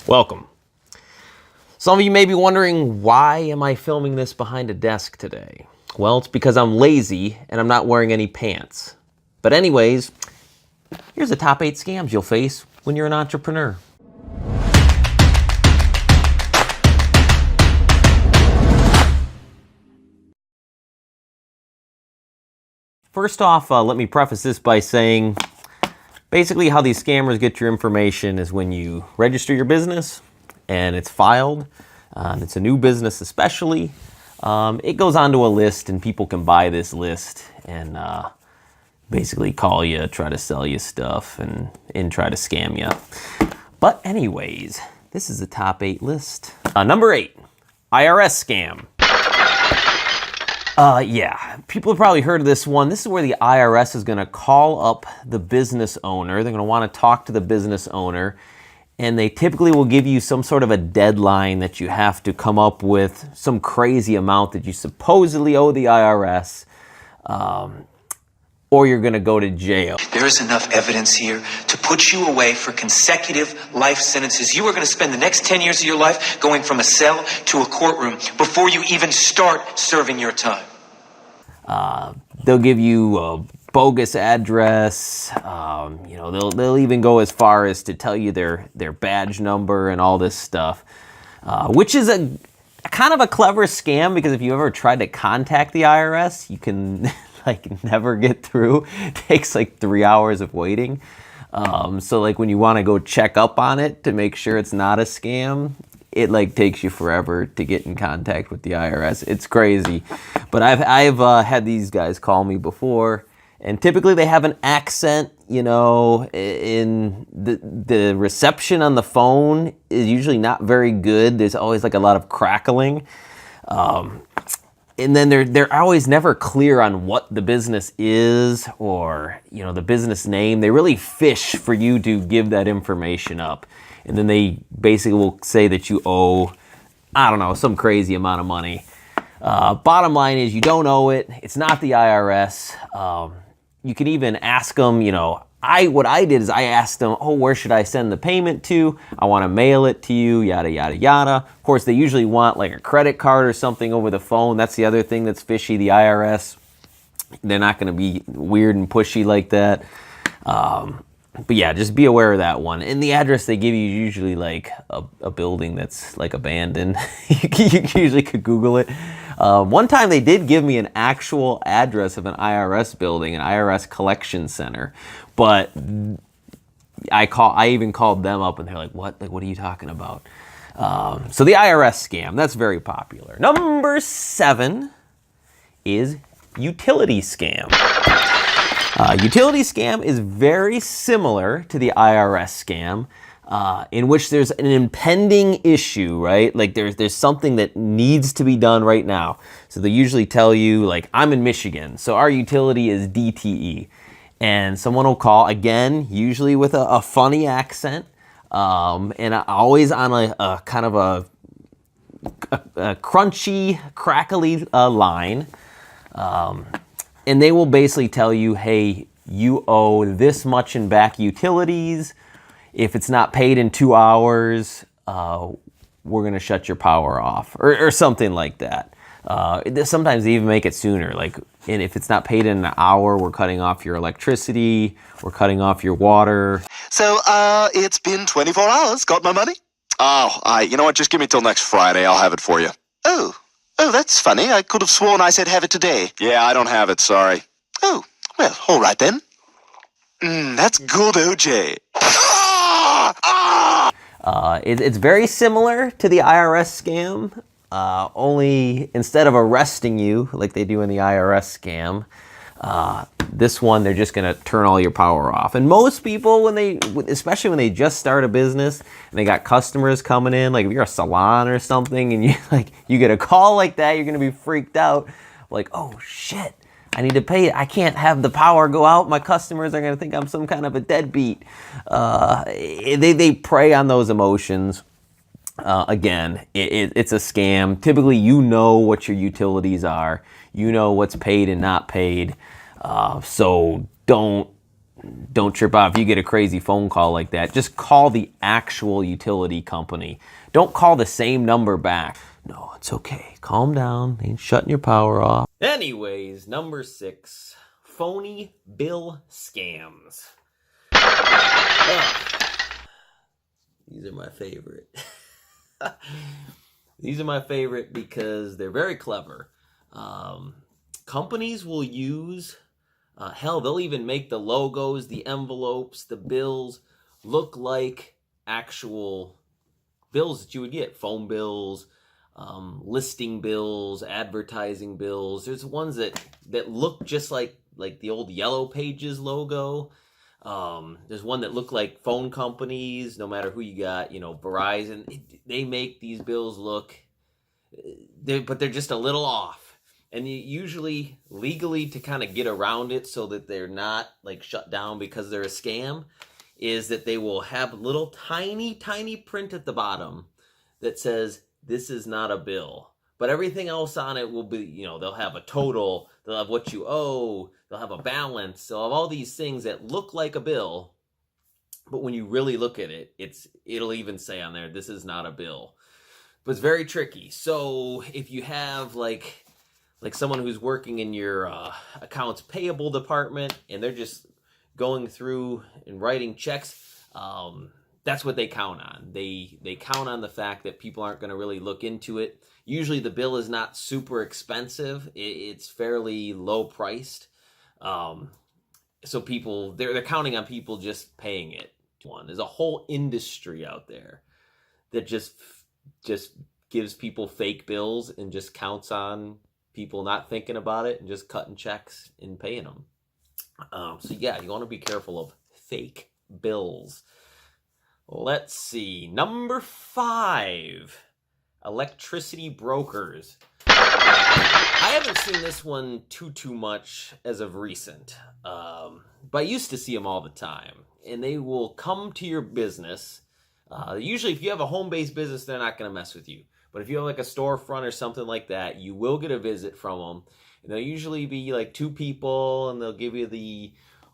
Welcome. Some of you may be wondering, why am I filming this behind a desk today? Well, it's because I'm lazy and I'm not wearing any pants. But anyways, here's the top 8 scams you'll face when you're an entrepreneur. First off, let me preface this by saying, basically how these scammers get your information is when you register your business and it's filed, and it's a new business especially, it goes onto a list and people can buy this list and basically call you, try to sell you stuff and try to scam you. But anyways, this is the top 8 list. Number 8, IRS scam. Yeah, people have probably heard of this one. This is where the IRS is going to call up the business owner. They're going to want to talk to the business owner, and they typically will give you some sort of a deadline that you have to come up with some crazy amount that you supposedly owe the IRS, or you're going to go to jail. There is enough evidence here to put you away for consecutive life sentences. You are going to spend the next 10 years of your life going from a cell to a courtroom before you even start serving your time. They'll give you a bogus address. They'll even go as far as to tell you their badge number and all this stuff, which is a kind of a clever scam, because if you ever tried to contact the IRS, you can never get through. It takes 3 hours of waiting. So when you want to go check up on it to make sure it's not a scam, it takes you forever to get in contact with the IRS. It's crazy. But I've had these guys call me before, and typically they have an accent, in the reception on the phone is usually not very good. There's always a lot of crackling. And then they're always never clear on what the business is, or the business name. They really fish for you to give that information up, and then they basically will say that you owe, I don't know, some crazy amount of money. Bottom line is, you don't owe it. It's not the IRS. You can even ask them. What I did is I asked them, where should I send the payment to? I want to mail it to you, yada, yada, yada. Of course, they usually want a credit card or something over the phone. That's the other thing that's fishy. The IRS, they're not going to be weird and pushy like that. But yeah, just be aware of that one. And the address they give you is usually a building that's abandoned. You usually could Google it. One time they did give me an actual address of an IRS building, an IRS collection center. But I even called them up and they're like, what? What are you talking about? So the IRS scam, that's very popular. Number 7 is utility scam. Utility scam is very similar to the IRS scam, in which there's an impending issue, right? There's something that needs to be done right now. So they usually tell you, I'm in Michigan, so our utility is DTE. And someone will call, again, usually with a funny accent, and always on a kind of a crunchy, crackly line. And they will basically tell you, hey, you owe this much in back utilities. If it's not paid in 2 hours, we're going to shut your power off, or something like that. Sometimes they even make it sooner. And if it's not paid in an hour, we're cutting off your electricity, we're cutting off your water. So, it's been 24 hours. Got my money? Oh, you know what? Just give me till next Friday. I'll have it for you. Oh, that's funny. I could have sworn I said have it today. Yeah, I don't have it. Sorry. Oh, well, all right then. That's good, OJ. It's very similar to the IRS scam, only instead of arresting you like they do in the IRS scam, this one, they're just going to turn all your power off. And most people, especially when they just start a business and they got customers coming in, if you're a salon or something and you get a call like that, you're going to be freaked out. Oh shit, I need to pay it. I can't have the power go out. My customers are going to think I'm some kind of a deadbeat. They prey on those emotions. Again, it's a scam. Typically, you know what your utilities are. You know what's paid and not paid. So don't don't trip out if you get a crazy phone call like that. Just call the actual utility company. Don't call the same number back. No, it's okay. Calm down. They ain't shutting your power off. Anyways, number 6, phony bill scams. These are my favorite. These are my favorite because they're very clever. Companies will use, hell, they'll even make the logos, the envelopes, the bills look like actual bills that you would get. Phone bills, listing bills, advertising bills. There's ones that look just like the old Yellow Pages logo. There's one that look like phone companies, no matter who you got, Verizon. They make these bills look, but they're just a little off. And usually, legally, to kind of get around it so that they're not like shut down because they're a scam, is that they will have little tiny print at the bottom that says, "This is not a bill." But everything else on it will be, they'll have a total, they'll have what you owe, they'll have a balance, they'll have all these things that look like a bill, but when you really look at it, it'll even say on there, "This is not a bill." But it's very tricky. So if you have like someone who's working in your accounts payable department and they're just going through and writing checks, that's what they count on. They count on the fact that people aren't going to really look into it. Usually the bill is not super expensive. It's fairly low priced. So people, they're counting on people just paying it. There's a whole industry out there that just gives people fake bills and just counts on people not thinking about it and just cutting checks and paying them. So yeah, you want to be careful of fake bills. Let's see. Number 5, electricity brokers. I haven't seen this one too much as of recent, but I used to see them all the time. And they will come to your business. Usually, if you have a home-based business, they're not going to mess with you. But if you have like a storefront or something like that, you will get a visit from them. And they'll usually be like 2 people, and they'll give you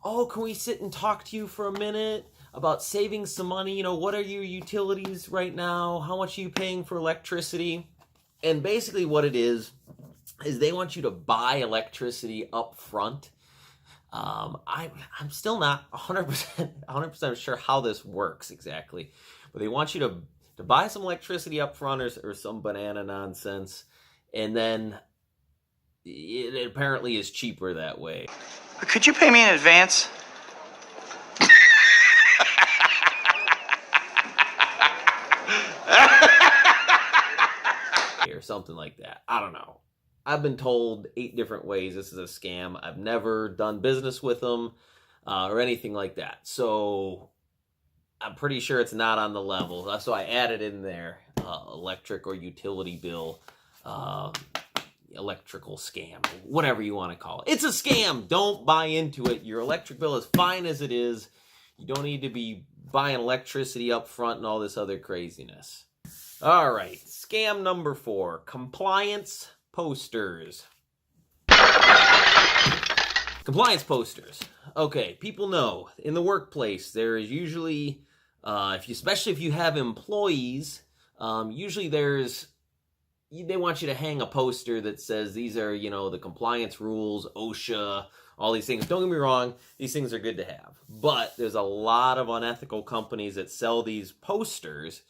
can we sit and talk to you for a minute about saving some money? What are your utilities right now? How much are you paying for electricity? And basically what it is they want you to buy electricity up front. I'm still not 100% sure how this works exactly, but they want you to buy some electricity up front or some banana nonsense, and then it apparently is cheaper that way. Could you pay me in advance? Or something like that. I don't know. I've been told 8 different ways this is a scam. I've never done business with them or anything like that. So I'm pretty sure it's not on the level. So I added in there electric or utility bill, electrical scam, whatever you want to call it. It's a scam. Don't buy into it. Your electric bill is fine as it is. You don't need to be buying electricity up front and all this other craziness. All right, scam number 4, compliance posters. Compliance posters. Okay, people know in the workplace there is usually, especially if you have employees, usually they want you to hang a poster that says these are, the compliance rules, OSHA, all these things. Don't get me wrong, these things are good to have. But there's a lot of unethical companies that sell these posters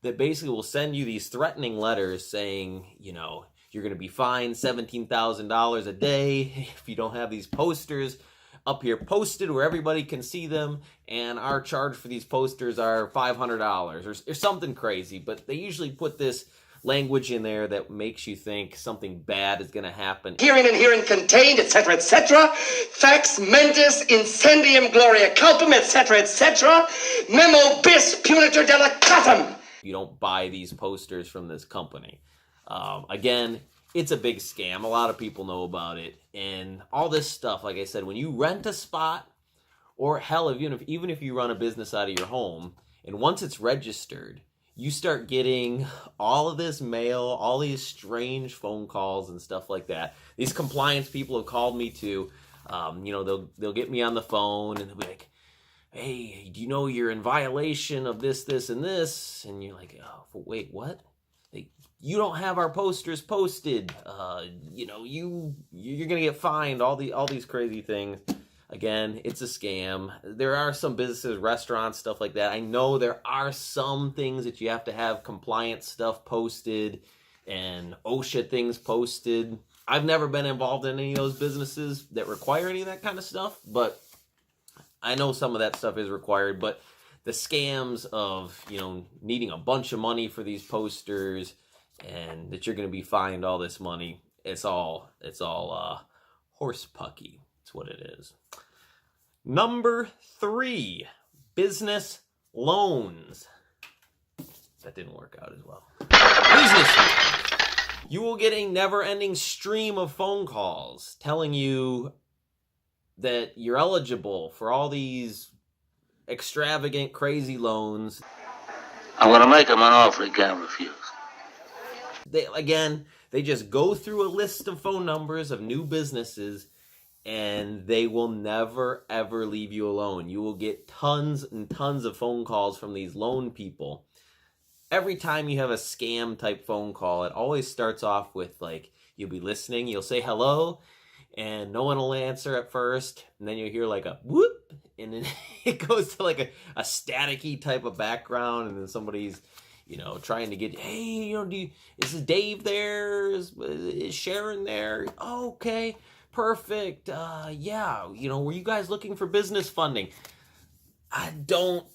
that basically will send you these threatening letters saying, you're going to be fined $17,000 a day if you don't have these posters up here posted where everybody can see them, and our charge for these posters are $500 or something crazy. But they usually put this language in there that makes you think something bad is going to happen. Herein and herein contained, etc., etc. Fax mentis incendium gloria culpum, etc., etc. Memo bis punitor delicatum. You don't buy these posters from this company. Again, it's a big scam. A lot of people know about it. And all this stuff, like I said, when you rent a spot, or hell, even if you run a business out of your home, and once it's registered, you start getting all of this mail, all these strange phone calls and stuff like that. These compliance people have called me too. They'll get me on the phone and they'll be like, hey, do you know you're in violation of this, this, and this? And you're like, oh, wait, what? Like, you don't have our posters posted. You're gonna get fined. All these crazy things. Again, it's a scam. There are some businesses, restaurants, stuff like that. I know there are some things that you have to have compliance stuff posted and OSHA things posted. I've never been involved in any of those businesses that require any of that kind of stuff, but I know some of that stuff is required. But the scams of, needing a bunch of money for these posters and that you're going to be fined all this money, it's all horse pucky. That's what it is. Number 3, business loans. That didn't work out as well. Business loans. You will get a never-ending stream of phone calls telling you that you're eligible for all these extravagant, crazy loans. I'm going to make him an offer he can't refuse. They just go through a list of phone numbers of new businesses, and they will never, ever leave you alone. You will get tons and tons of phone calls from these loan people. Every time you have a scam type phone call, it always starts off with, like, you'll be listening, you'll say hello, and no one will answer at first, and then you'll hear like a whoop, and then it goes to like a staticky type of background, and then somebody's, trying to get, hey, is Dave there? Is Sharon there? Oh, okay, perfect. Yeah, were you guys looking for business funding? I don't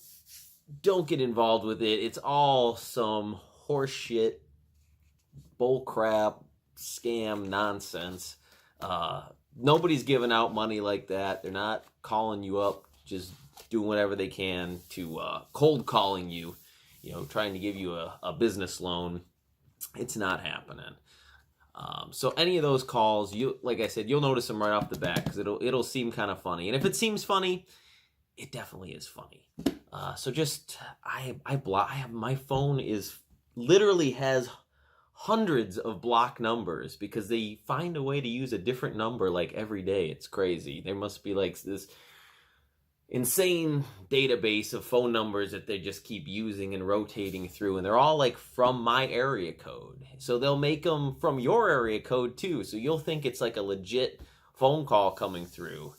get involved with it. It's all some horseshit, bullcrap, scam nonsense. Nobody's giving out money like that. They're not calling you up, just doing whatever they can to cold calling you, trying to give you a business loan. It's not happening. So any of those calls, like I said, you'll notice them right off the bat because it'll seem kind of funny. And if it seems funny, it definitely is funny. So just my phone literally has hundreds of block numbers because they find a way to use a different number like every day. It's crazy. There must be like this insane database of phone numbers that they just keep using and rotating through, and they're all like from my area code. So they'll make them from your area code too. So you'll think it's like a legit phone call coming through.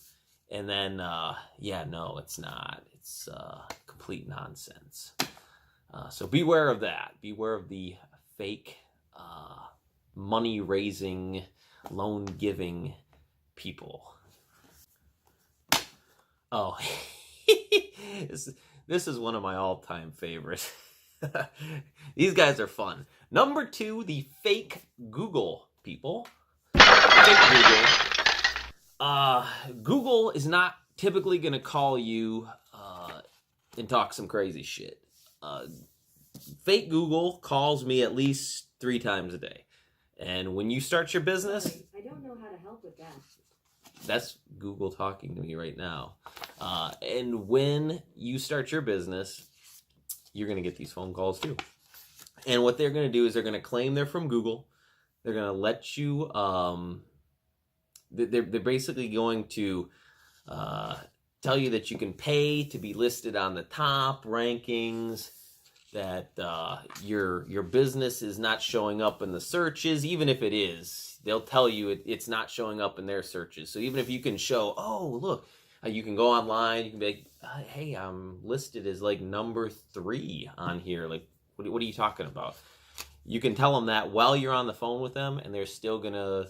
And then, no, it's not. It's complete nonsense. So beware of that. Beware of the fake money-raising, loan-giving people. Oh, this is one of my all-time favorites. These guys are fun. Number 2, the fake Google people. Fake Google. Google is not typically going to call you and talk some crazy shit. Fake Google calls me at least 3 times a day. And when you start your business... I don't know how to help with that. That's Google talking to me right now. And when you start your business, you're going to get these phone calls too. And what they're going to do is they're going to claim they're from Google. They're going to let you... They're basically going to tell you that you can pay to be listed on the top rankings, that your business is not showing up in the searches. Even if it is, they'll tell you it's not showing up in their searches. So even if you can show, oh, look, you can go online, you can be like, hey, I'm listed as like number 3 on here. Like, what are you talking about? You can tell them that while you're on the phone with them, and they're still gonna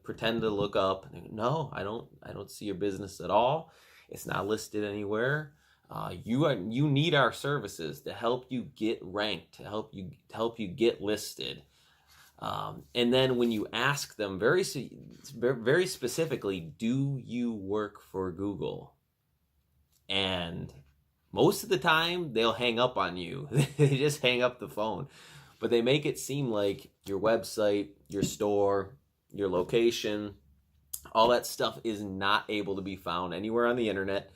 pretend to look up. And no, I don't see your business at all. It's not listed anywhere. You need our services to help you get ranked, to help you get listed. And then when you ask them very specifically, do you work for Google? And most of the time they'll hang up on you. They just hang up the phone. But they make it seem like your website, your store, your location, all that stuff is not able to be found anywhere on the internet,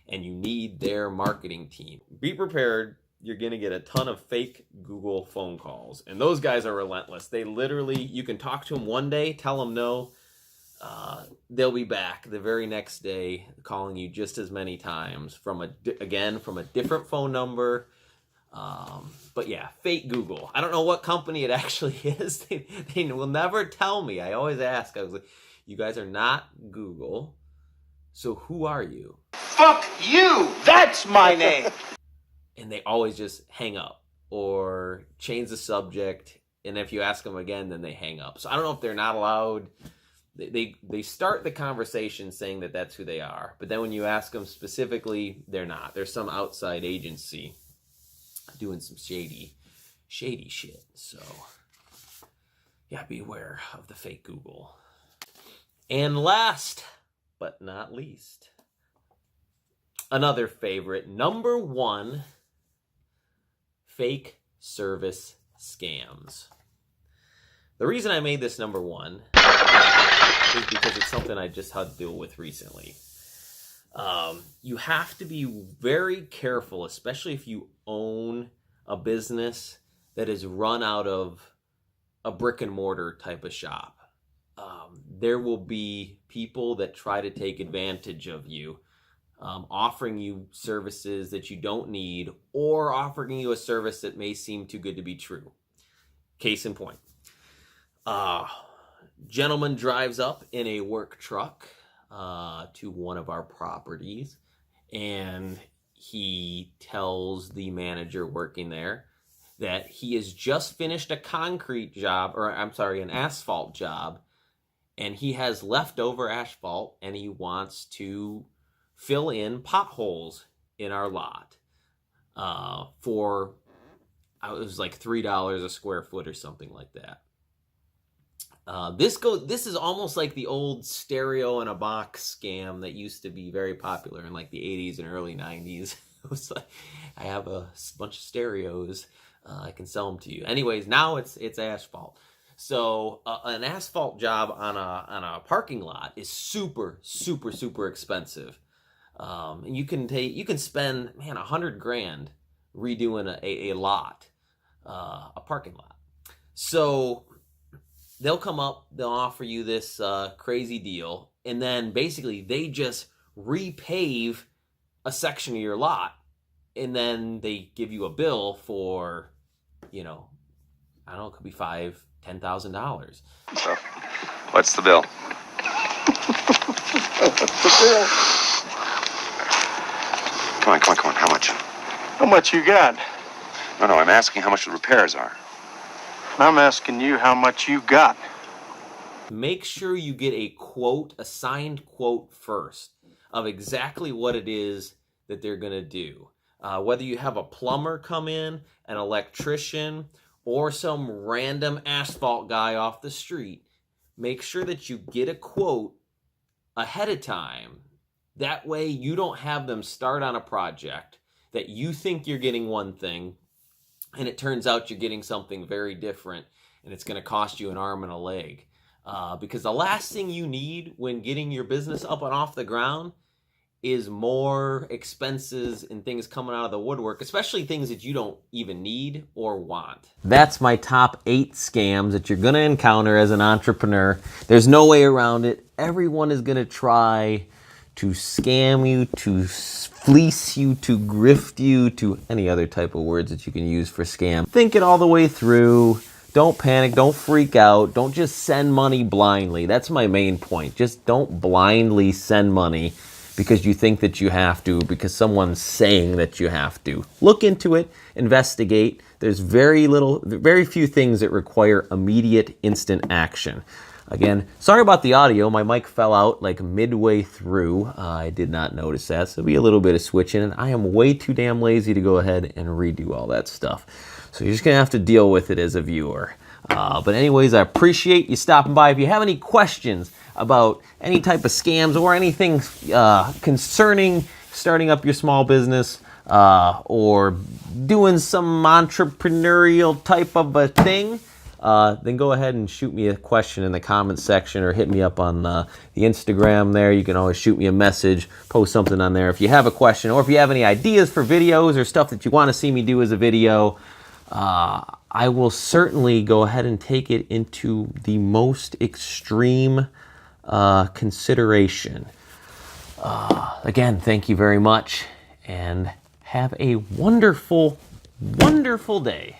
and you need their marketing team. Be prepared. You're going to get a ton of fake Google phone calls, and those guys are relentless. They literally, you can talk to them one day, tell them no, they'll be back the very next day calling you just as many times from a different phone number. But yeah, fake Google. I don't know what company it actually is. They will never tell me. I always ask. I was like, you guys are not Google. So who are you? Fuck you! That's my name! And they always just hang up or change the subject. And if you ask them again, then they hang up. So I don't know if they're not allowed. They start the conversation saying that that's who they are. But then when you ask them specifically, they're not. There's some outside agency doing some shady shit. So yeah, beware of the fake Google. And last but not least, another favorite, number one, fake service scams. The reason I made this number one is because it's something I just had to deal with recently. You have to be very careful, especially if you own a business that is run out of a brick and mortar type of shop. There will be people that try to take advantage of you, offering you services that you don't need or offering you a service that may seem too good to be true. Case in point. Gentleman drives up in a work truck to one of our properties, and he tells the manager working there that he has just finished a an asphalt job, and he has leftover asphalt, and he wants to fill in potholes in our lot for, it was like $3 a square foot or something like that. This is almost like the old stereo in a box scam that used to be very popular in like the 80s and early 90s. It was like, I have a bunch of stereos, I can sell them to you. Anyways, now it's asphalt. So an asphalt job on a parking lot is super expensive. And you can spend $100,000 redoing a lot, a parking lot. So they'll come up, they'll offer you this crazy deal, and then basically they just repave a section of your lot, and then they give you a bill for, I don't know, it could be $5,000-$10,000. So, what's the bill? What's the bill? Come on, how much? How much you got? No, I'm asking how much the repairs are. I'm asking you how much you got. Make sure you get a signed quote first of exactly what it is that they're going to do. Whether you have a plumber come in, an electrician, or some random asphalt guy off the street, make sure that you get a quote ahead of time. That way you don't have them start on a project that you think you're getting one thing, and it turns out you're getting something very different, and it's going to cost you an arm and a leg. Because the last thing you need when getting your business up and off the ground is more expenses and things coming out of the woodwork, especially things that you don't even need or want. That's my top 8 scams that you're going to encounter as an entrepreneur. There's no way around it. Everyone is going to try to scam you, to fleece you, to grift you, to any other type of words that you can use for scam. Think it all the way through. Don't panic. Don't freak out. Don't just send money blindly. That's my main point. Just don't blindly send money because you think that you have to, because someone's saying that you have to. Look into it, investigate. There's very few things that require immediate, instant action. Again, sorry about the audio. My mic fell out like midway through. I did not notice that, so there'll be a little bit of switching, and I am way too damn lazy to go ahead and redo all that stuff. So you're just going to have to deal with it as a viewer. But anyways, I appreciate you stopping by. If you have any questions about any type of scams or anything concerning starting up your small business or doing some entrepreneurial type of a thing, then go ahead and shoot me a question in the comments section or hit me up on the Instagram there. You can always shoot me a message, post something on there if you have a question, or if you have any ideas for videos or stuff that you want to see me do as a video. I will certainly go ahead and take it into the most extreme consideration. Again, thank you very much, and have a wonderful, wonderful day.